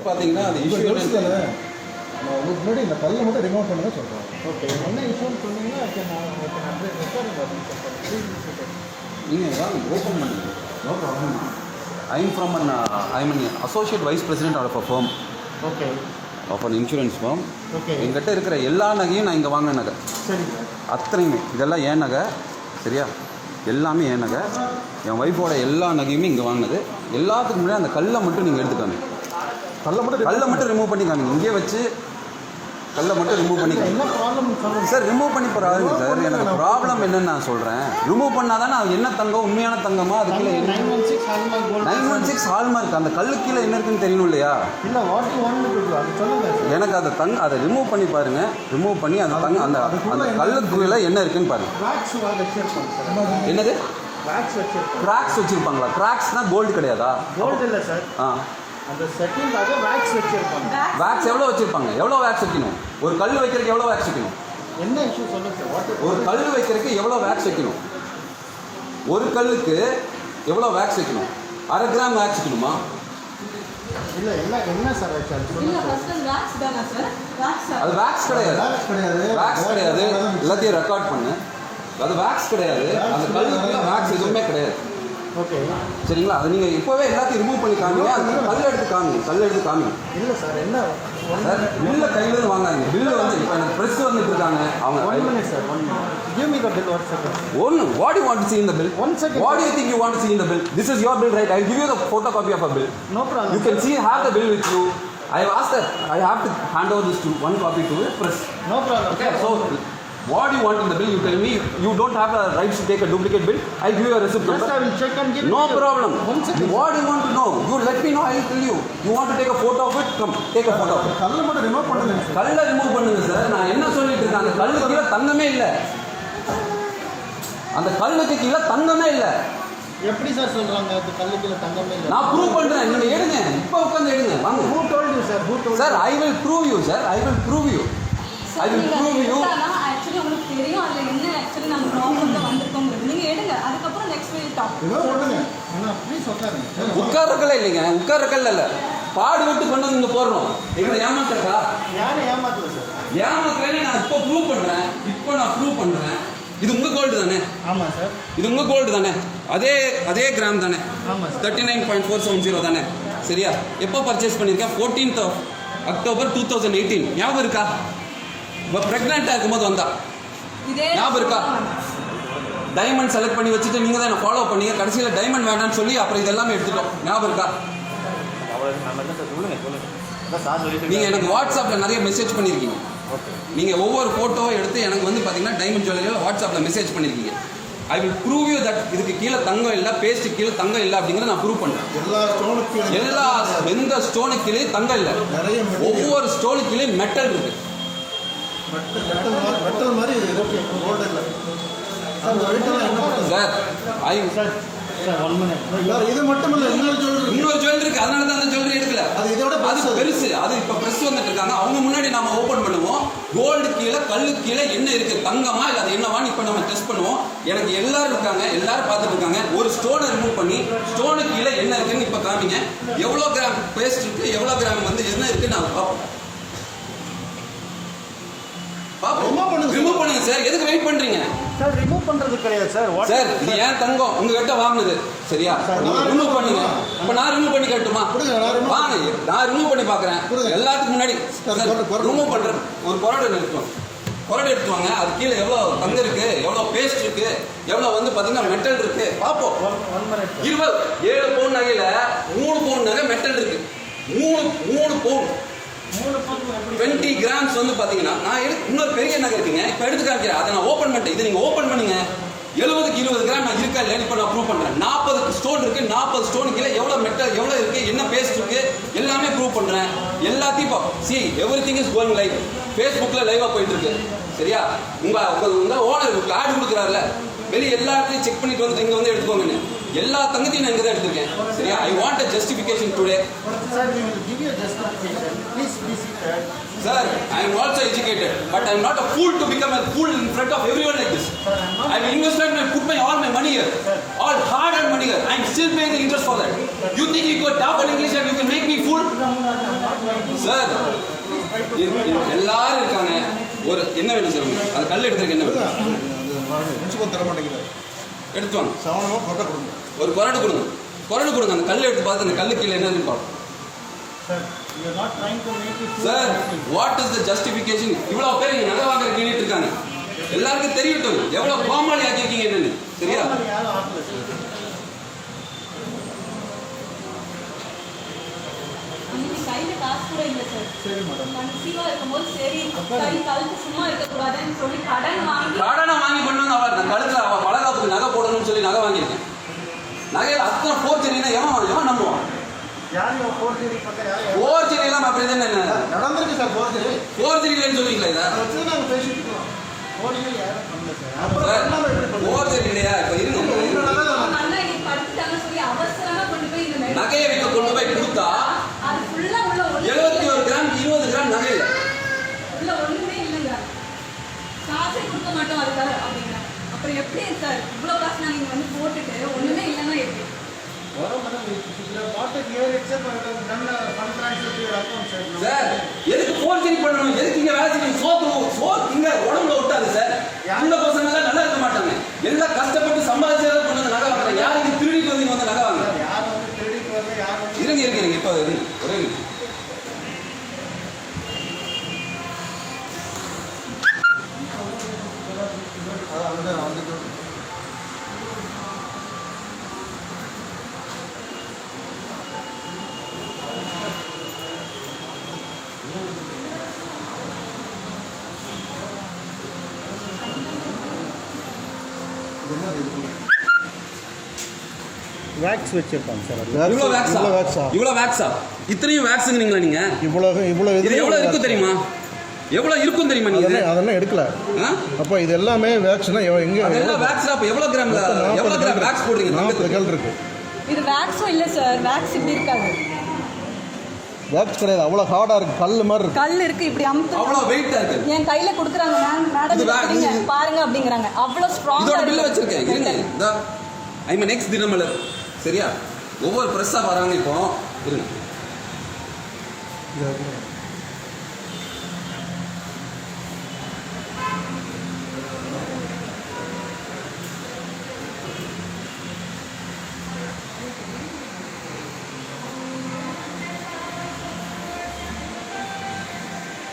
பார்த்தீங்கன்னா அது இஷ்யூ முன்னாடி இந்த கல்லை மட்டும் ரிமூவ் பண்ணுங்க சொல்கிறோம். ஓகே, என்ன இஷ்யூன்னு சொன்னீங்கன்னா நீங்கள் வாங்க ஓப்பன் பண்ணுங்க. No problem. I mean associate vice president of a firm. Okay, of an insurance firm. Okay, எங்கிட்ட இருக்கிற எல்லா நகையும் நான் இங்கே வாங்கின நகை. சரி, அத்தனையுமே இதெல்லாம் ஏன் நகை, சரியா? எல்லாமே ஏன் நகை. என் ஒய்ஃபோட எல்லா நகையுமே இங்கே வாங்கினது. எல்லாத்துக்கும் முன்னாடி அந்த கல்லை மட்டும் நீங்கள் எடுத்துக்காமி. கல்லை மட்டும் ரிமூவ் பண்ணி காமிங்க. இங்கே வச்சு கல்லை மட்டும் ரிமூவ் பண்ணி என்ன ப்ராப்ளம் சொல்லுங்கள் சார். ரிமூவ் பண்ணி போகிறாருங்க சார். எனக்கு ப்ராப்ளம் என்னன்னு நான் சொல்கிறேன். ரிமூவ் பண்ணால் தானே அது என்ன தங்கம், உண்மையான தங்கமா? அது கீழே 916 ஹால்மார்க். அந்த கல்லு கீழே என்ன இருக்குன்னு தெரியணும் இல்லையா? இல்லை, வாட் அது சொல்லுங்கள். எனக்கு அதை ரிமூவ் பண்ணி பாருங்கள். ரிமூவ் பண்ணி அந்த அந்த அந்த கல்லுக்குள்ளே என்ன இருக்குன்னு பாருங்கள். என்னது கிராக்ஸ் வச்சுருப்பாங்களா? கிராக்ஸ்னால் கோல்டு கிடையாதா? கோல்டு இல்லை சார். அந்த செட்டிங்காக வேக்ஸ் வச்சிருப்பாங்க. வேக்ஸ் எவ்வளோ வச்சுருப்பாங்க? எவ்வளோ வேக்ஸ் வைக்கணும்? ஒரு கல் வைக்கிறதுக்கு எவ்வளோ வேக்ஸ் வைக்கணும்? என்ன இஷ்யூ சொல்லுங்கள் சார். ஒரு கல் வைக்கிறதுக்கு எவ்வளோ வேக்ஸ் வைக்கணும்? ஒரு கல்லுக்கு எவ்வளோ வேக்ஸ் வைக்கணும்? 1/2 கிராம் வேக்ஸ் வைக்கணுமா? இல்லை இல்லை, என்ன சார் ஆச்சு அது சொல்லுங்கள். அது வேக்ஸ் கிடையாது. வேக்ஸ் கிடையாது. எல்லாத்தையும் ரெக்கார்ட் பண்ணு. அது வேக்ஸ் கிடையாது. அந்த கல்லுக்குள்ள வேக்ஸ் எதுவுமே கிடையாது. ஓகே, சரிங்களா? அது நீங்கள் இப்போவே எல்லாத்தையும் ரிமூவ் பண்ணி காமிங்க. அது கல் எடுத்து காமிங்க. இல்லை சார், என்ன சார் பில்லை கையிலேருந்து வாங்காதீங்க. பில்லு வந்து இப்போ எனக்கு ப்ரெஸ் வந்துட்டு இருக்காங்க அவங்க. 1 minute sir, 1 minute. Give me the bill, 1 second. What do you want to see in the bill? 1 second. What do you think you want to see in the bill? This is your bill, right? I'll give you the photocopy of a bill. No problem. You can see, have the bill with you. I have asked that I have to hand over this to one copy to the press. No problem. Okay, so what do you want in the bill? You tell me. You don't have a right to take a duplicate bill. I'll give you a receipt number. Just I will check and give No you. problem. 1 second. What do you want to know? You let me know. I will tell you. You want to take a photo of it? Come, take a photo of it. கல்லை மட்டும் remove பண்ணுங்க. கல்லை remove பண்ணுங்க sir. நான் என்ன சொல்லிட்டு இருக்கேன்? அந்த கல்லுக்கு கீழே தங்கமே இல்லை. அந்த கல்லுக்கு கீழே தங்கமே இல்லை. எப்படி சார் சொல்றாங்க? அது கல்லுக்குள்ள தங்கமே இல்லை. நான் ப்ரூவ் பண்றேன். நீங்க எடுங்க. இப்போ உட்கார்ந்து எடுங்க. வாங்க. Who told you sir? Who told you? Sir, I will prove you, sir. I will prove you. I will prove you. Actually உங்களுக்கு தெரியும் அதுல என்ன actually நம்ம ப்ராப்ளம்ல வந்திருக்கோம்ங்கிறது. நீங்க எடுங்க. அதுக்கு அப்புறம் next we'll talk. ரிமூவ் பண்ணுங்க. அண்ணா ப்ளீஸ் உட்காருங்க. உட்கார்றக்கல இல்லைங்க. உட்கார்றக்கல இல்ல. பாடு விட்டு கொண்டு வந்து இங்க போறோம். எங்களை ஏமாத்துறதா? யாரை ஏமாத்தல சார். ஏமாத்துறேன்னு நான் இப்போ ப்ரூவ் பண்றேன். நான் ப்ரூவ் பண்றேன். இது உங்க கோல்டு தானே? ஆமா சார். இது உங்க கோல்டு தானே? அதே கிராம் தானே? ஆமா சார். 39.470 தானே? சரியா? எப்போ பர்ச்சேஸ் பண்ணிருக்கேன்? 14th of October 2018. ஞாபகம் இருக்கா? இப்போ ப்ரெக்னெண்ட்டாக இருக்கும்போது வந்தா ஞாபகம் இருக்கா? டைமண்ட் செலக்ட் பண்ணி வச்சுட்டு நீங்கள் தான் என்ன ஃபாலோ பண்ணீங்க. கடைசியில் டைமண்ட் வேண்டாம்னு சொல்லி அப்புறம் இதெல்லாமே எடுத்துட்டோம். ஞாபகம் இருக்கா? நீங்கள் எனக்கு வாட்ஸ்அப்பில் நிறைய மெசேஜ் பண்ணியிருக்கீங்க. நீங்கள் ஒவ்வொரு ஃபோட்டோவை எடுத்து எனக்கு வந்து பார்த்தீங்கன்னா டைமண்ட் ஜுவல்லரியில் வாட்ஸ்அப்பில் மெசேஜ் பண்ணியிருக்கீங்க. I will prove you that இதுக்கு கீழே தங்கம் இல்லை, பேஸ்ட்டு கீழே தங்கம் இல்லை அப்படிங்கிறத நான் ப்ரூவ் பண்ணுறேன். எந்த ஸ்டோனுக்கு கீழே தங்கம் இல்லை. ஒவ்வொரு ஸ்டோனுக்கு கீழே மெட்டல் இருக்கு. மெட்டல் மாதிரி கோல்டு இல்லை சார். Sir 1 minute. இது மட்டும் இல்லை, இன்னொரு ஜுவல்லரி இருக்கு. அதனால தான் அந்த ஜுவல்லரி எடுக்கல. அது பெருசு. அது இப்போ ப்ரெஸ் வந்துட்டு இருக்காங்க. அவங்க முன்னாடி நாம ஓப்பன் பண்ணுவோம். கோல்டு கீழே கல்லுக்கு கீழே என்ன இருக்கு, தங்கமா இல்லை அது என்னவான்னு இப்போ நம்ம டெஸ்ட் பண்ணுவோம். எனக்கு எல்லாரும் இருக்காங்க, எல்லாரும் பார்த்துட்டு இருக்காங்க. ஒரு ஸ்டோனை ரிமூவ் பண்ணி ஸ்டோனுக்கு கீழே என்ன இருக்குன்னு இப்போ காமிங்க. எவ்வளோ கிராம் பேஸ்ட் இருக்கு, எவ்வளோ கிராம் வந்து என்ன இருக்குன்னு நான் பார்ப்போம். ரிமூவ் பண்ணுங்க சார். எதுக்கு வெயிட் பண்றீங்க சார்? ரிமூவ் பண்றது கிடையாது சார். சார் இது ஏன் தங்கம் உங்ககிட்ட வாங்குனது, சரியா? ரிமூவ் பண்ணுங்க. இப்போ நான் ரிமூவ் பண்ணி கட்டுமா? வாங்க, நான் ரிமூவ் பண்ணி பார்க்குறேன். எல்லாத்துக்கும் முன்னாடி ரிமூவ் பண்ணுறேன். ஒரு கொரடை எடுத்துவோம். கொரடை எடுத்துவாங்க. அது கீழே எவ்வளோ தங்கம் இருக்கு, எவ்வளோ பேஸ்ட் இருக்கு, எவ்வளோ வந்து பார்த்தீங்கன்னா மெட்டல் இருக்கு பார்ப்போம். 7 பவுன் நகையில் 3 பவுன் நகை மெட்டல் இருக்கு. 3 பவுன் 20 கிராம்ஸ் வந்து பார்த்தீங்கன்னா நான் இன்னொரு பெரிய நகை இருக்குங்க. இப்போ எடுத்து காமிக்கிறேன். அதை நான் ஓப்பன் பண்ணிட்டேன். இதை நீங்கள் ஓப்பன் பண்ணுங்க. 70க்கு 20 கிராம் நான் இருக்கா இல்லையா இப்போ நான் ப்ரூவ் பண்ணுறேன். 40 ஸ்டோன் இருக்கு. 40 ஸ்டோனுக்கு கீழே எவ்வளோ மெட்டல் எவ்வளோ இருக்கு, என்ன பேஸ்ட் இருக்கு, எல்லாமே ப்ரூவ் பண்ணுறேன். எல்லாத்தையும் எவ்ரிதிங் இஸ் கோயிங் லைவ். ஃபேஸ்புக்கில் லைவாக போயிட்டு இருக்கு, சரியா? உங்கள் ஓனர் ஆட் கொடுக்குறாருல, வெளியே எல்லா இடத்தையும் செக் பண்ணிட்டு வந்து இங்கே வந்து எடுத்துக்கோங்கன்னு. எல்லா தங்கத்தையும் நான் இங்கே தான் எடுத்திருக்கேன், சரியா? I want a justification today. Sir, we will give you a justification. Please be seated. Sir, I am also educated, but I am not a fool to become a fool in front of everyone like this. I have invested and put all my money here, all hard-earned money here. I am still paying the interest for that. You think you could talk in English and you can make me fool? எல்லாரும் இருக்காங்க. ஒரு என்ன வேணும் sir உங்களுக்கு? அது கல் எடுத்துருக்கு என்ன வேணும்? முன்சிபல் தர மாட்டேங்கிறாரு. எடுத்து வாங்க. சவனமாக கொட்டை கொடுங்க. ஒரு கொரடு கொடுங்க. கொரடு கொடுங்க. அந்த கல் எடுத்து பார்த்து அந்த கல்லு கீழே என்ன இருக்கு பார்ப்போம். You are not trying to make it too sir complicated. What is the justification? இவ்வளோ பேர் இங்கே நகை வாங்குற கேட்டு இருக்காங்க. எல்லாருக்கும் தெரியட்டும் எவ்வளோ கோமாளி ஆக்கியிருக்கீங்க என்னன்னு. சரியா? யாரும் ஆகல சார். அன்னைக்கு கையில காசு கூட இல்லை சார். சரி மேடம். கன்சீவா இருக்கும்போது சரி கை கழுத்து சும்மா இருக்கக்கூடாதுன்னு சொல்லி கடன் வாங்கி கடனை வாங்கி கொண்டு வந்து அவள் கழுத்துல அவள் பலகாப்புக்கு நகை போடணும்னு சொல்லி நகை வாங்கியிருக்கேன். நகையில் அத்தனை போர்ச்சரின்னா எவன் நம்புவான்? யார் ஃபோர்ஜரி பண்ண யார் போர்ச்சரி எல்லாம் அப்படி தானே நடந்திருக்கு சார் போர்ஜரி. போர்ச்சரி இல்லைன்னு சொல்லுவீங்களா இதை? அதை வச்சு நாங்கள் பேசிட்டு இருக்கோம். ஃபோர்ஜரி யாரும் பண்ணல சார். அப்புறம் சார் பண்ணாம எப்படி பண்ணுவோம்? போர்ச்சரி இல்லையா? இப்போ இருங்க. அவங்க அண்ணா இன்னைக்கு படுத்துட்டாங்க சொல்லி அவசரமா கொண்டு போய் இந்த மெடிக்கல் நகையை விற்க கொண்டு போய் கொடுத்தா அது ஃபுல்லா உள்ள 71 கிராம் 20 கிராம் நகை இல்லை. உள்ள ஒண்ணுமே இல்லைங்க. காசே கொடுக்க மாட்டோம் அதுக்காக அப்படிங்கிறாங்க. அப்புறம் எப்படி சார் இவ்வளோ காசு நாங்கள் இங்கே வந்து போட்டுட்டு ஒண்ணுமே இல்லைன்னா எப்படி? வரோம் madam. You have got it here itself and have done a fund transfer to your account, sir. Sir எதுக்கு போர்ச்சரி பண்ணணும்? எதுக்கு இங்க வேலை செய்யணும்? சோத்து இங்க உடம்புல விட்டாது சார். இந்த பசங்க எல்லாம் நல்லா இருக்க மாட்டாங்க. எல்லாம் கஷ்டப்பட்டு சம்பாதிச்சதை கொண்டு வந்து நகை வாங்குறாங்க. யாருக்கு திருடிட்டு வந்து நகை வாங்க? யார் வந்து திருடிட்டு வரல, யார் வந்து இருங்க இப்போ இருங்க. ஒரே நிமிஷம். அதான் வந்துட்டு வேக்ஸ் வச்சிருக்காங்க சார். இவ்வளோ வேக்ஸா? இத்தனையும் வேக்ஸுங்கிறீங்களா நீங்க? இவ்வளோ இது எவ்வளோ இருக்கும் தெரியுமா? எவ்வளோ இருக்கும் தெரியுமா நீங்க? அதெல்லாம் எடுக்கல. அப்போ இது எல்லாமே வேக்ஸ்னா எங்க? அதெல்லாம் வேக்ஸ்ல அப்ப எவ்வளவு கிராம் வேக்ஸ் போடுறீங்க? 40 கல் இருக்கு. இது வேக்ஸும் இல்லை சார். வேக்ஸ் இப்படி இருக்காது. வேக்ஸ் கிடையாது. அவ்வளோ ஹார்டா இருக்கு. கல் மாதிரி இருக்கு. கல் இருக்கு இப்படி அமுத்து. அவ்வளவு வெயிட்டா இருக்கு. என் கையில கொடுக்குறாங்க மேடம் பாருங்க அப்படிங்கிறாங்க. அவ்வளோ ஸ்ட்ராங்கா இதோட பில்ல வச்சிருக்கேன். இருங்க. இந்த ஐ நெக்ஸ்ட் தினமலர். சரியா? ஒவ்வொரு பிரஸ்ஸா வராங்க இப்போ. இருங்க.